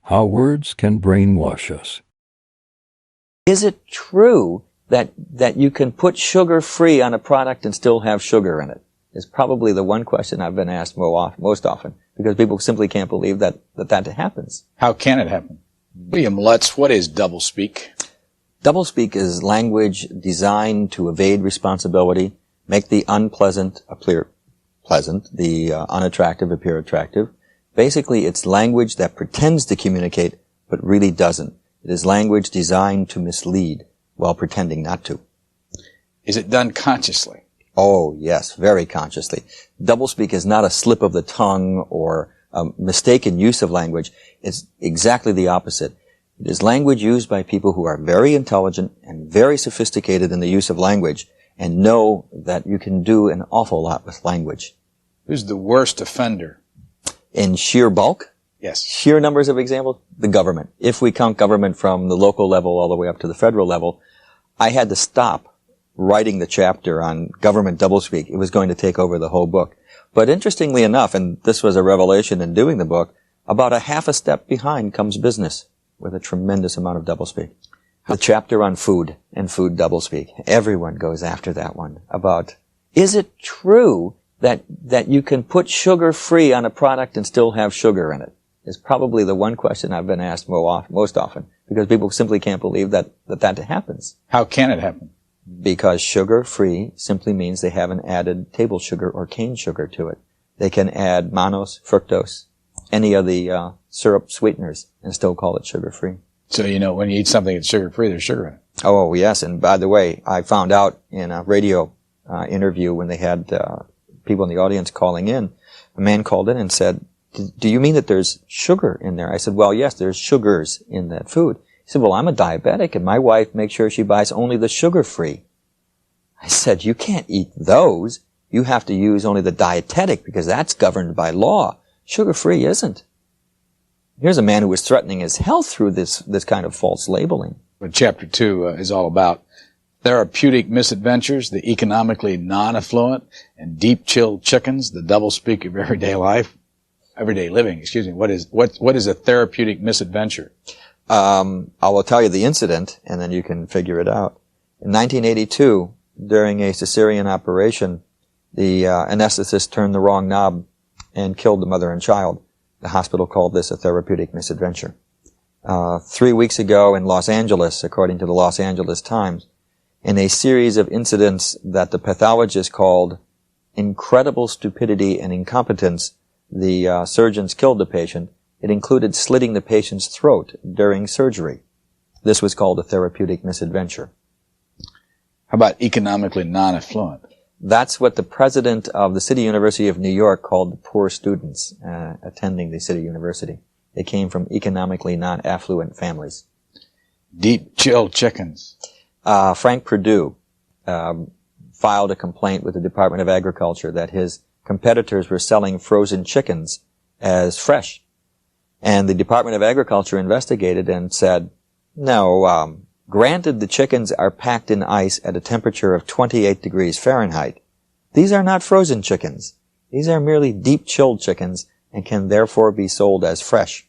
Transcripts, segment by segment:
How words can brainwash us. Is it true that you can put sugar-free on a product and still have sugar in it? Is probably the one question I've been asked most often, because people simply can't believe that happens. How can it happen? William Lutz, what is doublespeak? Doublespeak is language designed to evade responsibility, make the unpleasant appear pleasant, the unattractive appear attractive. Basically, it's language that pretends to communicate, but really doesn't. It is language designed to mislead while pretending not to. Is it done consciously? Oh, yes, very consciously. Doublespeak is not a slip of the tongue or a mistaken use of language. It's exactly the opposite. It is language used by people who are very intelligent and very sophisticated in the use of language and know that you can do an awful lot with language. Who's the worst offender? In sheer bulk? Yes. Sheer numbers of examples? The government. If we count government from the local level all the way up to the federal level, I had to stop writing the chapter on government doublespeak. It was going to take over the whole book. But interestingly enough, and this was a revelation in doing the book, about a half a step behind comes business with a tremendous amount of doublespeak. The chapter on food and food doublespeak. Everyone goes after that one about, is it true that you can put sugar-free on a product and still have sugar in it? Is probably the one question I've been asked most often, because people simply can't believe that happens. How can it happen? Because sugar-free simply means they haven't added table sugar or cane sugar to it. They can add mannose, fructose, any of the syrup sweeteners, and still call it sugar-free. So, when you eat something that's sugar-free, there's sugar in it. Oh, yes. And by the way, I found out in a radio interview when they had people in the audience calling in, a man called in and said, do you mean that there's sugar in there? I said, well, yes, there's sugars in that food. He said, well, I'm a diabetic, and my wife makes sure she buys only the sugar-free. I said, you can't eat those. You have to use only the dietetic, because that's governed by law. Sugar-free isn't. Here's a man who was threatening his health through this kind of false labeling. What Chapter 2 is all about. Therapeutic misadventures, the economically non-affluent, and deep-chilled chickens, the doublespeak of everyday living. What is a therapeutic misadventure? I will tell you the incident, and then you can figure it out. In 1982, during a cesarean operation, the anesthetist turned the wrong knob and killed the mother and child. The hospital called this a therapeutic misadventure. 3 weeks ago in Los Angeles, according to the Los Angeles Times, in a series of incidents that the pathologist called incredible stupidity and incompetence, the surgeons killed the patient. It included slitting the patient's throat during surgery. This was called a therapeutic misadventure. How about economically non-affluent? That's what the president of the City University of New York called the poor students attending the City University. They came from economically non-affluent families. Deep-chilled chickens. Frank Perdue filed a complaint with the Department of Agriculture that his competitors were selling frozen chickens as fresh. And the Department of Agriculture investigated and said, no, granted the chickens are packed in ice at a temperature of 28 degrees Fahrenheit. These are not frozen chickens. These are merely deep-chilled chickens and can therefore be sold as fresh.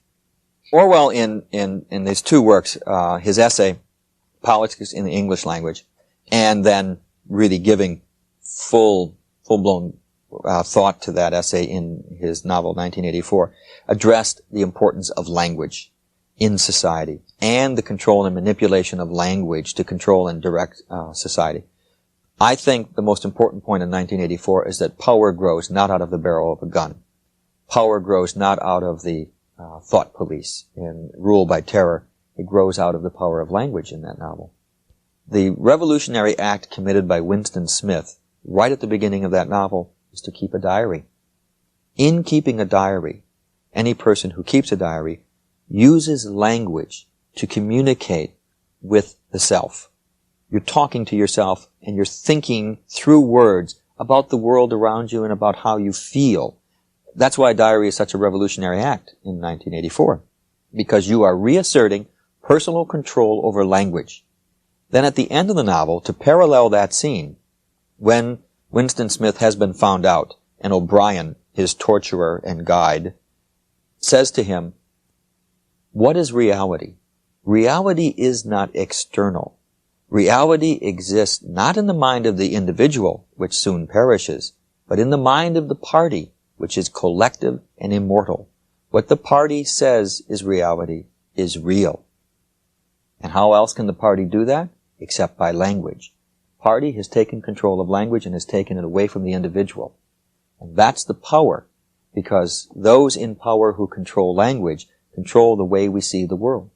Orwell, in these two works, his essay, Politics in the English Language, and then really giving full-blown thought to that essay in his novel 1984, addressed the importance of language in society and the control and manipulation of language to control and direct society. I think the most important point in 1984 is that power grows not out of the barrel of a gun. Power grows not out of the thought police and rule by terror. It grows out of the power of language in that novel. The revolutionary act committed by Winston Smith right at the beginning of that novel is to keep a diary. In keeping a diary, any person who keeps a diary uses language to communicate with the self. You're talking to yourself and you're thinking through words about the world around you and about how you feel. That's why a diary is such a revolutionary act in 1984, because you are reasserting personal control over language. Then at the end of the novel, to parallel that scene, when Winston Smith has been found out and O'Brien, his torturer and guide, says to him, What is reality? Reality is not external. Reality exists not in the mind of the individual, which soon perishes, but in the mind of the party, which is collective and immortal. What the party says is reality is real. And how else can the party do that? Except by language. Party has taken control of language and has taken it away from the individual. And that's the power, because those in power who control language control the way we see the world.